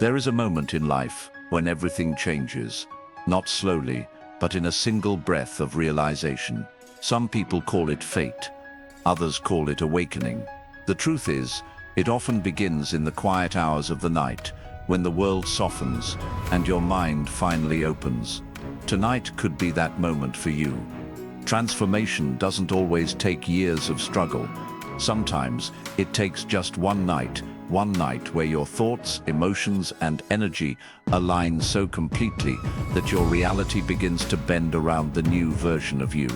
There is a moment in life when everything changes, not slowly, but in a single breath of realization. Some people call it fate, others call it awakening. The truth is, it often begins in the quiet hours of the night, when the world softens and your mind finally opens. Tonight could be that moment for you. Transformation doesn't always take years of struggle. Sometimes it takes just one night where your thoughts, emotions, and energy align so completely that your reality begins to bend around the new version of you.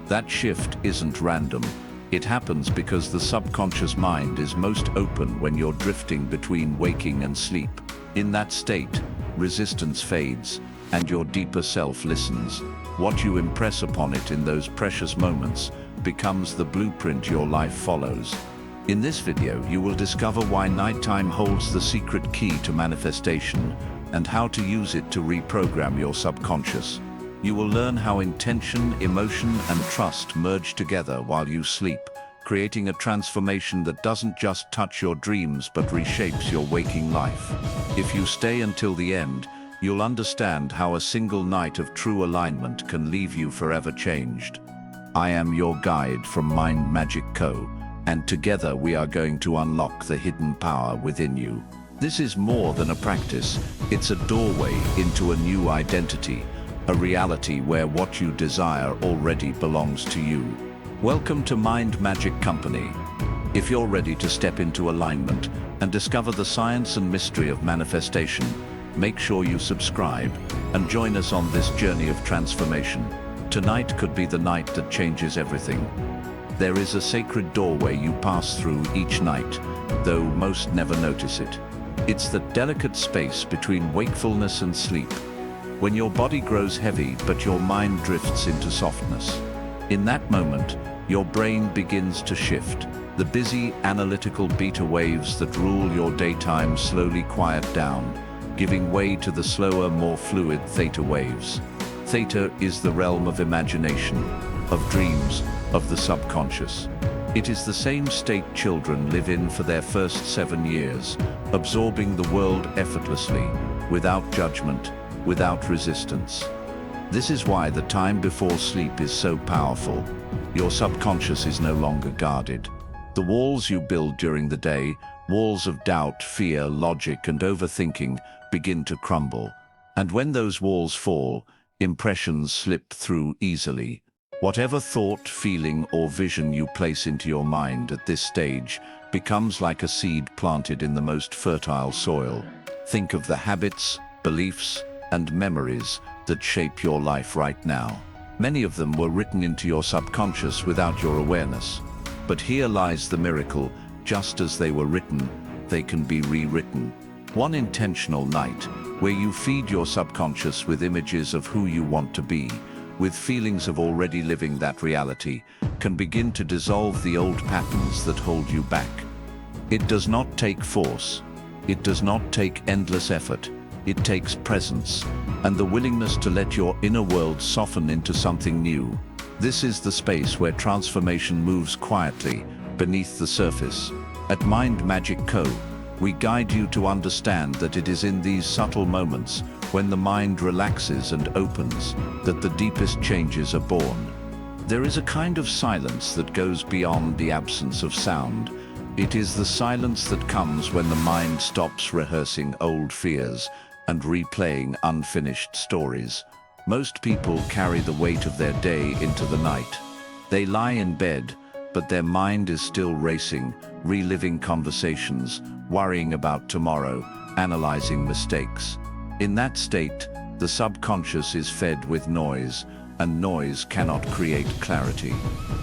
That shift isn't random. It happens because the subconscious mind is most open when you're drifting between waking and sleep. In that state, resistance fades, and your deeper self listens. What you impress upon it in those precious moments becomes the blueprint your life follows. In this video, you will discover why nighttime holds the secret key to manifestation and how to use it to reprogram your subconscious. You will learn how intention, emotion, and trust merge together while you sleep, creating a transformation that doesn't just touch your dreams but reshapes your waking life. If you stay until the end, you'll understand how a single night of true alignment can leave you forever changed. I am your guide from Mind Magic Co., and together we are going to unlock the hidden power within you. This is more than a practice, it's a doorway into a new identity, a reality where what you desire already belongs to you. Welcome to Mind Magic Company. If you're ready to step into alignment and discover the science and mystery of manifestation, make sure you subscribe and join us on this journey of transformation. Tonight could be the night that changes everything. There is a sacred doorway you pass through each night, though most never notice it. It's the delicate space between wakefulness and sleep, when your body grows heavy but your mind drifts into softness. In that moment, your brain begins to shift. The busy, analytical beta waves that rule your daytime slowly quiet down, giving way to the slower, more fluid theta waves. Theta is the realm of imagination, of dreams, of the subconscious. It is the same state children live in for their first 7 years, absorbing the world effortlessly, without judgment, without resistance. This is why the time before sleep is so powerful. Your subconscious is no longer guarded. The walls you build during the day, walls of doubt, fear, logic, and overthinking, begin to crumble. And when those walls fall, impressions slip through easily. Whatever thought, feeling, or vision you place into your mind at this stage becomes like a seed planted in the most fertile soil. Think of the habits, beliefs, and memories that shape your life right now. Many of them were written into your subconscious without your awareness. But here lies the miracle: just as they were written, they can be rewritten. One intentional night, where you feed your subconscious with images of who you want to be, with feelings of already living that reality, can begin to dissolve the old patterns that hold you back. It does not take force. It does not take endless effort. It takes presence and the willingness to let your inner world soften into something new. This is the space where transformation moves quietly beneath the surface. At Mind Magic Co., we guide you to understand that it is in these subtle moments, when the mind relaxes and opens, that the deepest changes are born. There is a kind of silence that goes beyond the absence of sound. It is the silence that comes when the mind stops rehearsing old fears and replaying unfinished stories. Most people carry the weight of their day into the night. They lie in bed, but their mind is still racing, reliving conversations, worrying about tomorrow, analyzing mistakes. In that state, the subconscious is fed with noise, and noise cannot create clarity.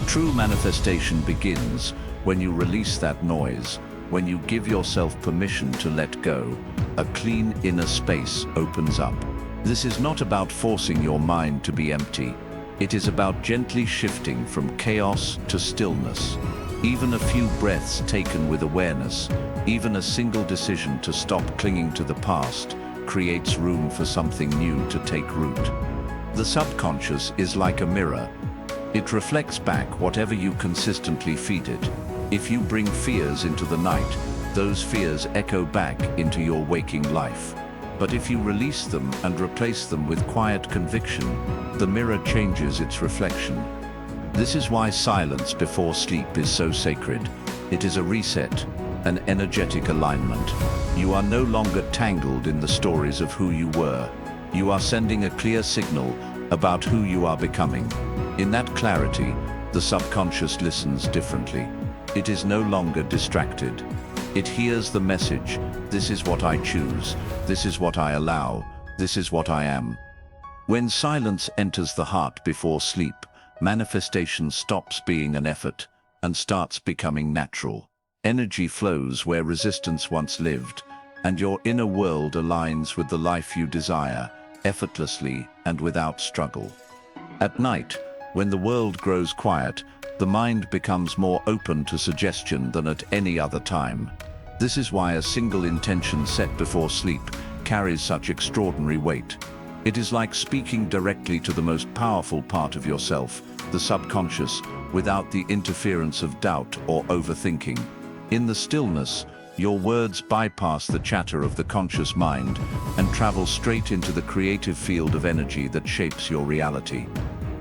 True manifestation begins when you release that noise, when you give yourself permission to let go. A clean inner space opens up. This is not about forcing your mind to be empty. It is about gently shifting from chaos to stillness. Even a few breaths taken with awareness, even a single decision to stop clinging to the past, creates room for something new to take root. The subconscious is like a mirror. It reflects back whatever you consistently feed it. If you bring fears into the night, the those fears echo back into your waking life. But if you release them and replace them with quiet conviction, the mirror changes its reflection. This is why silence before sleep is so sacred. It is a reset, an energetic alignment. You are no longer tangled in the stories of who you were. You are sending a clear signal about who you are becoming. In that clarity, the subconscious listens differently. It is no longer distracted. It hears the message, this is what I choose, this is what I allow, this is what I am. When silence enters the heart before sleep, manifestation stops being an effort and starts becoming natural. Energy flows where resistance once lived, and your inner world aligns with the life you desire, effortlessly and without struggle. At night, when the world grows quiet, the mind becomes more open to suggestion than at any other time. This is why a single intention set before sleep carries such extraordinary weight. It is like speaking directly to the most powerful part of yourself, the subconscious, without the interference of doubt or overthinking. In the stillness, your words bypass the chatter of the conscious mind and travel straight into the creative field of energy that shapes your reality.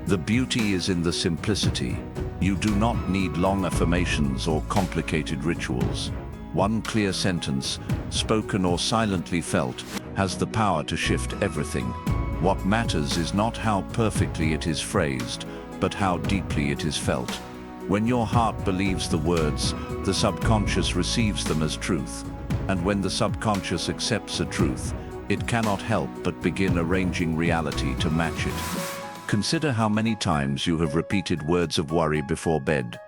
The beauty is in the simplicity. You do not need long affirmations or complicated rituals. One clear sentence, spoken or silently felt, has the power to shift everything. What matters is not how perfectly it is phrased, but how deeply it is felt. When your heart believes the words, the subconscious receives them as truth. And when the subconscious accepts a truth, it cannot help but begin arranging reality to match it. Consider how many times you have repeated words of worry before bed.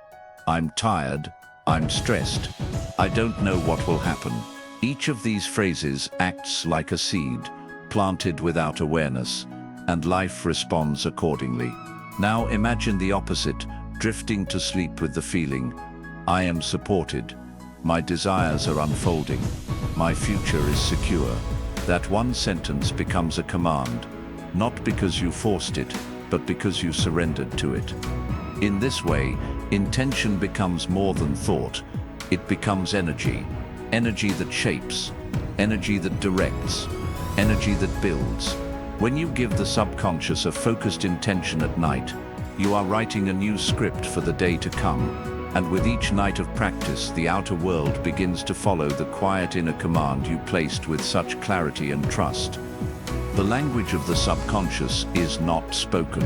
I'm tired, I'm stressed, I don't know what will happen. Each of these phrases acts like a seed, planted without awareness, and life responds accordingly. Now imagine the opposite, drifting to sleep with the feeling, I am supported, my desires are unfolding, my future is secure. That one sentence becomes a command, not because you forced it, but because you surrendered to it. In this way, intention becomes more than thought. It becomes energy. Energy that shapes, energy that directs, energy that builds. When you give the subconscious a focused intention at night, you are writing a new script for the day to come, and with each night of practice, the outer world begins to follow the quiet inner command you placed with such clarity and trust. The language of the subconscious is not spoken,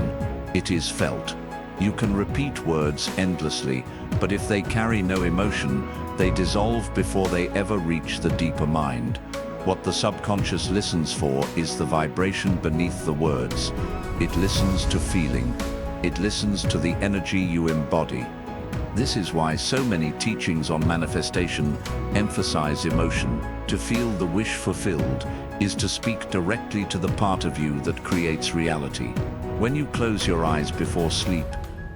it is felt. You can repeat words endlessly, but if they carry no emotion, they dissolve before they ever reach the deeper mind. What the subconscious listens for is the vibration beneath the words. It listens to feeling. It listens to the energy you embody. This is why so many teachings on manifestation emphasize emotion. To feel the wish fulfilled is to speak directly to the part of you that creates reality. When you close your eyes before sleep,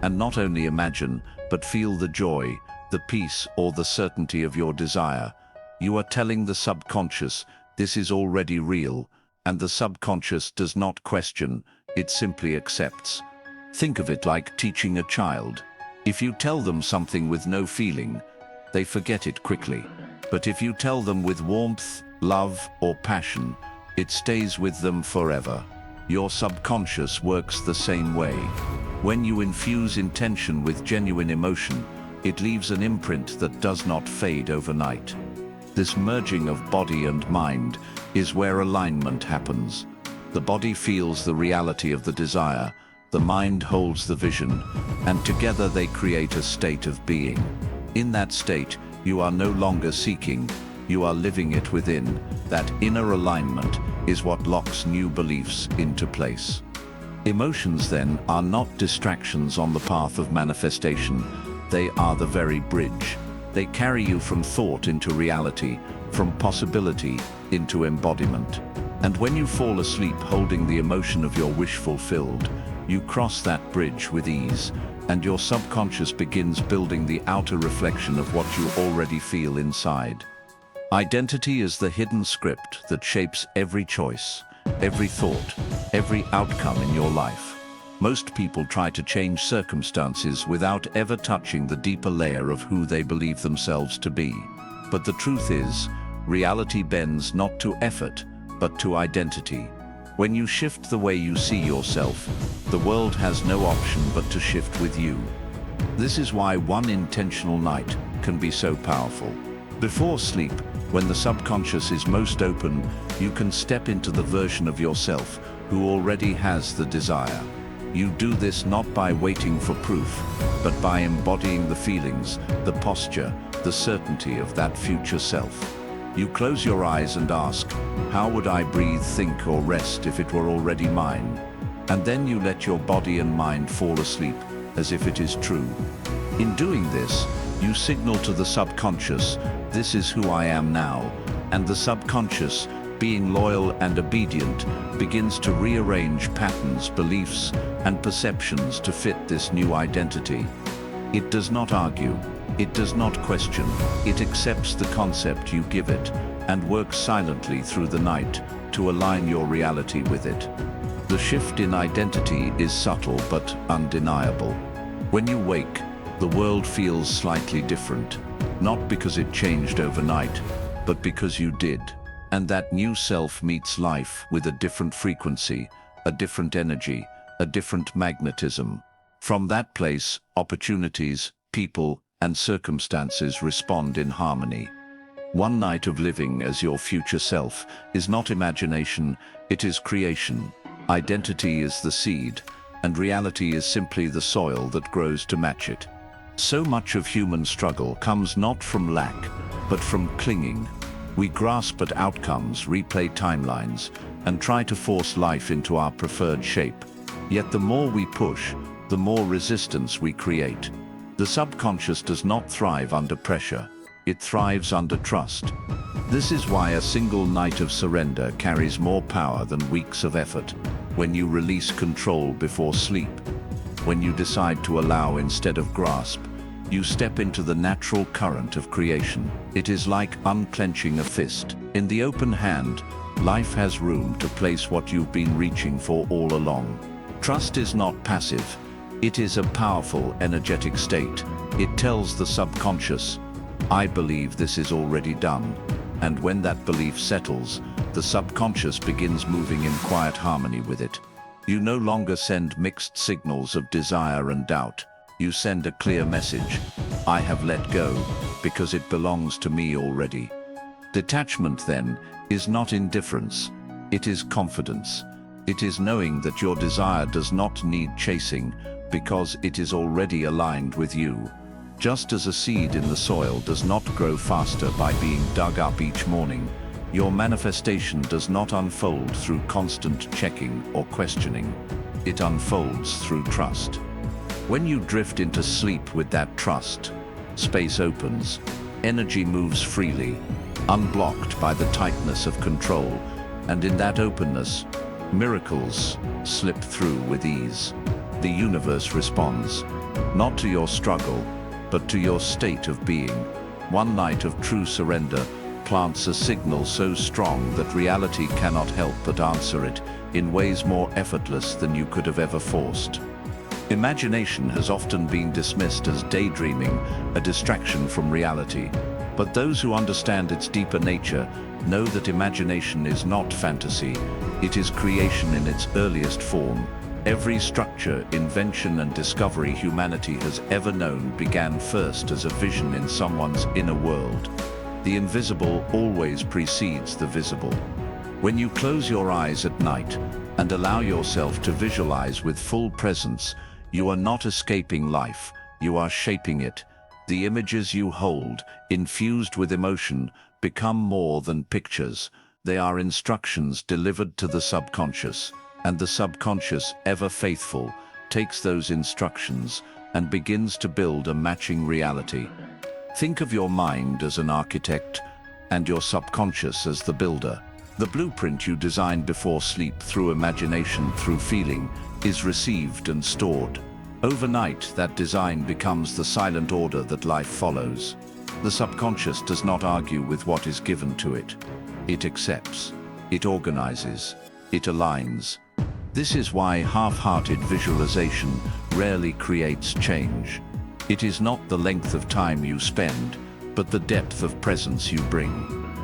and not only imagine, but feel the joy, the peace, or the certainty of your desire, you are telling the subconscious, this is already real, and the subconscious does not question, it simply accepts. Think of it like teaching a child. If you tell them something with no feeling, they forget it quickly. But if you tell them with warmth, love, or passion, it stays with them forever. Your subconscious works the same way. When you infuse intention with genuine emotion, it leaves an imprint that does not fade overnight. This merging of body and mind is where alignment happens. The body feels the reality of the desire, the mind holds the vision, and together they create a state of being. In that state, you are no longer seeking, you are living it within. That inner alignment is what locks new beliefs into place. Emotions, then, are not distractions on the path of manifestation. They are the very bridge. They carry you from thought into reality, from possibility into embodiment. And when you fall asleep holding the emotion of your wish fulfilled, you cross that bridge with ease, and your subconscious begins building the outer reflection of what you already feel inside. Identity is the hidden script that shapes every choice, every thought, every outcome in your life. Most people try to change circumstances without ever touching the deeper layer of who they believe themselves to be. But the truth is, reality bends not to effort, but to identity. When you shift the way you see yourself, the world has no option but to shift with you. This is why one intentional night can be so powerful. Before sleep, when the subconscious is most open, you can step into the version of yourself who already has the desire. You do this not by waiting for proof, but by embodying the feelings, the posture, the certainty of that future self. You close your eyes and ask, how would I breathe, think, or rest if it were already mine? And then you let your body and mind fall asleep, as if it is true. In doing this, you signal to the subconscious, this is who I am now, and the subconscious, being loyal and obedient, begins to rearrange patterns, beliefs, and perceptions to fit this new identity. It does not argue, it does not question, it accepts the concept you give it, and works silently through the night to align your reality with it. The shift in identity is subtle but undeniable. When you wake, the world feels slightly different, not because it changed overnight, but because you did. And that new self meets life with a different frequency, a different energy, a different magnetism. From that place, opportunities, people, and circumstances respond in harmony. One night of living as your future self is not imagination, it is creation. Identity is the seed, and reality is simply the soil that grows to match it. So much of human struggle comes not from lack, but from clinging. We grasp at outcomes, replay timelines, and try to force life into our preferred shape. Yet the more we push, the more resistance we create. The subconscious does not thrive under pressure, it thrives under trust. This is why a single night of surrender carries more power than weeks of effort. When you release control before sleep, when you decide to allow instead of grasp, you step into the natural current of creation. It is like unclenching a fist. In the open hand, life has room to place what you've been reaching for all along. Trust is not passive. It is a powerful, energetic state. It tells the subconscious, I believe this is already done. And when that belief settles, the subconscious begins moving in quiet harmony with it. You no longer send mixed signals of desire and doubt. You send a clear message, I have let go, because it belongs to me already. Detachment, then, is not indifference, it is confidence. It is knowing that your desire does not need chasing, because it is already aligned with you. Just as a seed in the soil does not grow faster by being dug up each morning, your manifestation does not unfold through constant checking or questioning. It unfolds through trust. When you drift into sleep with that trust, space opens, energy moves freely, unblocked by the tightness of control, and in that openness, miracles slip through with ease. The universe responds, not to your struggle, but to your state of being. One night of true surrender plants a signal so strong that reality cannot help but answer it in ways more effortless than you could have ever forced. Imagination has often been dismissed as daydreaming, a distraction from reality. But those who understand its deeper nature know that imagination is not fantasy, it is creation in its earliest form. Every structure, invention, and discovery humanity has ever known began first as a vision in someone's inner world. The invisible always precedes the visible. When you close your eyes at night and allow yourself to visualize with full presence, you are not escaping life, you are shaping it. The images you hold, infused with emotion, become more than pictures. They are instructions delivered to the subconscious, and the subconscious, ever faithful, takes those instructions and begins to build a matching reality. Think of your mind as an architect and your subconscious as the builder. The blueprint you designed before sleep, through imagination, through feeling, is received and stored. Overnight, that design becomes the silent order that life follows. The subconscious does not argue with what is given to it. It accepts, it organizes, it aligns. This is why half-hearted visualization rarely creates change. It is not the length of time you spend, but the depth of presence you bring.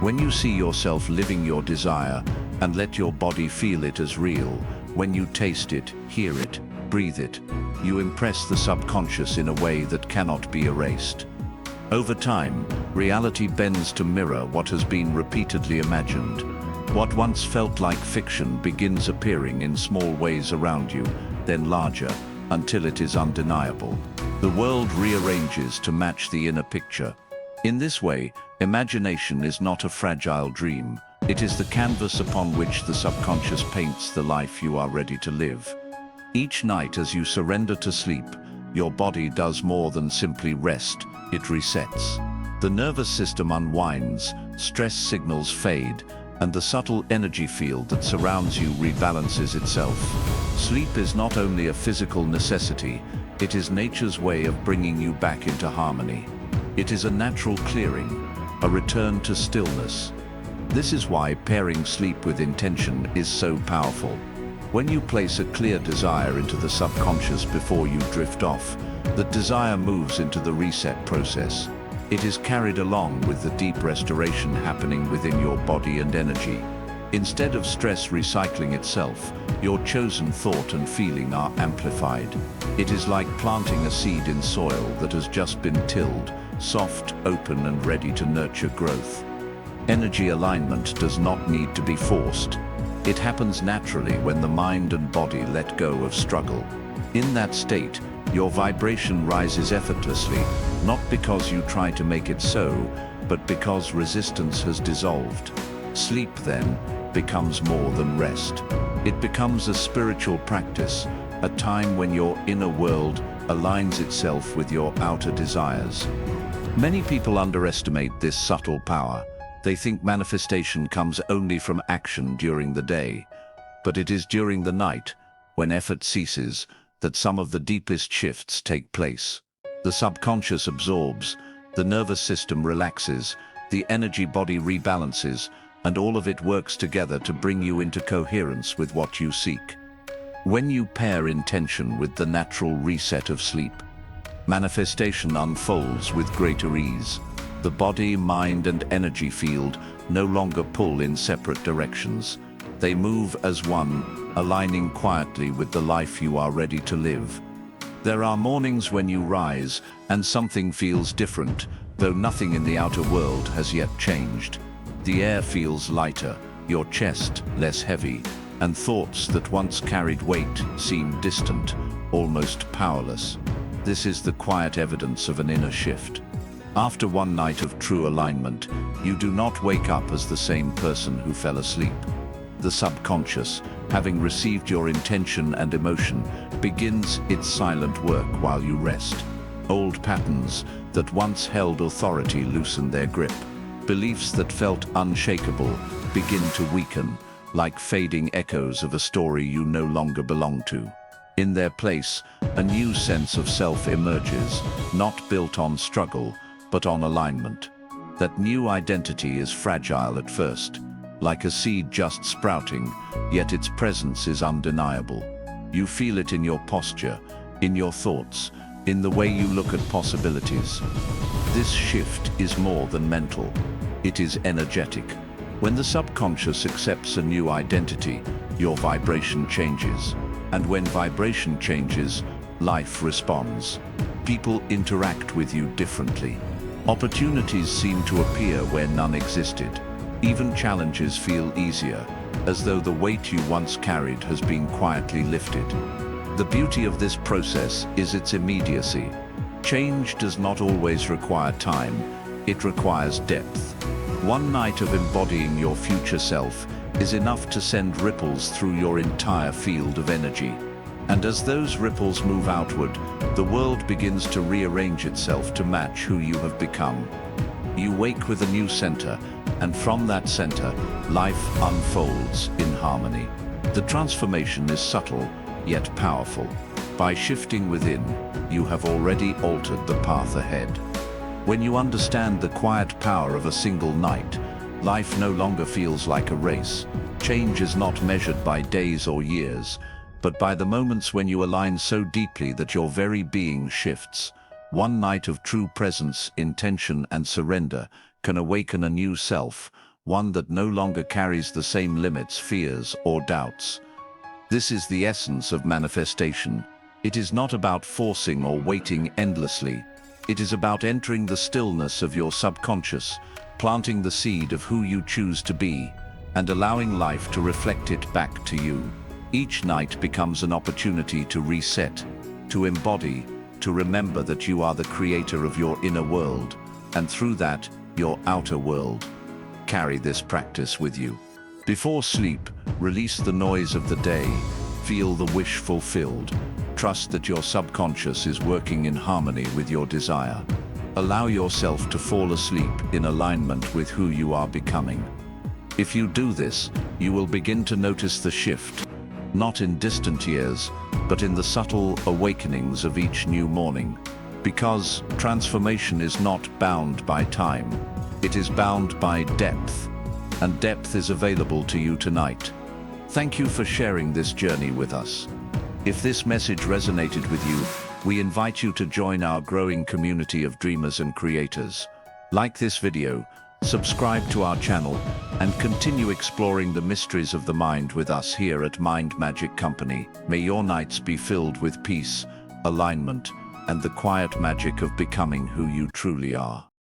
When you see yourself living your desire and let your body feel it as real, when you taste it, hear it, breathe it, you impress the subconscious in a way that cannot be erased. Over time, reality bends to mirror what has been repeatedly imagined. What once felt like fiction begins appearing in small ways around you, then larger, until it is undeniable. The world rearranges to match the inner picture. In this way, imagination is not a fragile dream. It is the canvas upon which the subconscious paints the life you are ready to live. Each night as you surrender to sleep, your body does more than simply rest, it resets. The nervous system unwinds, stress signals fade, and the subtle energy field that surrounds you rebalances itself. Sleep is not only a physical necessity, it is nature's way of bringing you back into harmony. It is a natural clearing, a return to stillness. This is why pairing sleep with intention is so powerful. When you place a clear desire into the subconscious before you drift off, that desire moves into the reset process. It is carried along with the deep restoration happening within your body and energy. Instead of stress recycling itself, your chosen thought and feeling are amplified. It is like planting a seed in soil that has just been tilled, soft, open, and ready to nurture growth. Energy alignment does not need to be forced. It happens naturally when the mind and body let go of struggle. In that state, your vibration rises effortlessly, not because you try to make it so, but because resistance has dissolved. Sleep, then, becomes more than rest. It becomes a spiritual practice, a time when your inner world aligns itself with your outer desires. Many people underestimate this subtle power. They think manifestation comes only from action during the day. But it is during the night, when effort ceases, that some of the deepest shifts take place. The subconscious absorbs, the nervous system relaxes, the energy body rebalances, and all of it works together to bring you into coherence with what you seek. When you pair intention with the natural reset of sleep, manifestation unfolds with greater ease. The body, mind, and energy field no longer pull in separate directions. They move as one, aligning quietly with the life you are ready to live. There are mornings when you rise and something feels different, though nothing in the outer world has yet changed. The air feels lighter, your chest less heavy, and thoughts that once carried weight seem distant, almost powerless. This is the quiet evidence of an inner shift. After one night of true alignment, you do not wake up as the same person who fell asleep. The subconscious, having received your intention and emotion, begins its silent work while you rest. Old patterns that once held authority loosen their grip. Beliefs that felt unshakable begin to weaken, like fading echoes of a story you no longer belong to. In their place, a new sense of self emerges, not built on struggle, but on alignment. That new identity is fragile at first, like a seed just sprouting, yet its presence is undeniable. You feel it in your posture, in your thoughts, in the way you look at possibilities. This shift is more than mental. It is energetic. When the subconscious accepts a new identity, your vibration changes. And when vibration changes, life responds. People interact with you differently. Opportunities seem to appear where none existed. Even challenges feel easier, as though the weight you once carried has been quietly lifted. The beauty of this process is its immediacy. Change does not always require time, it requires depth. One night of embodying your future self is enough to send ripples through your entire field of energy. And as those ripples move outward, the world begins to rearrange itself to match who you have become. You wake with a new center, and from that center, life unfolds in harmony. The transformation is subtle, yet powerful. By shifting within, you have already altered the path ahead. When you understand the quiet power of a single night, life no longer feels like a race. Change is not measured by days or years, but by the moments when you align so deeply that your very being shifts. One night of true presence, intention, and surrender can awaken a new self, one that no longer carries the same limits, fears, or doubts. This is the essence of manifestation. It is not about forcing or waiting endlessly. It is about entering the stillness of your subconscious, planting the seed of who you choose to be, and allowing life to reflect it back to you. Each night becomes an opportunity to reset, to embody, to remember that you are the creator of your inner world, and through that, your outer world. Carry this practice with you. Before sleep, release the noise of the day. Feel the wish fulfilled. Trust that your subconscious is working in harmony with your desire. Allow yourself to fall asleep in alignment with who you are becoming. If you do this, you will begin to notice the shift, not in distant years, but in the subtle awakenings of each new morning. Because transformation is not bound by time. It is bound by depth, and depth is available to you tonight. Thank you for sharing this journey with us. If this message resonated with you, we invite you to join our growing community of dreamers and creators. Like this video, subscribe to our channel, and continue exploring the mysteries of the mind with us here at Mind Magic Company. May your nights be filled with peace, alignment, and the quiet magic of becoming who you truly are.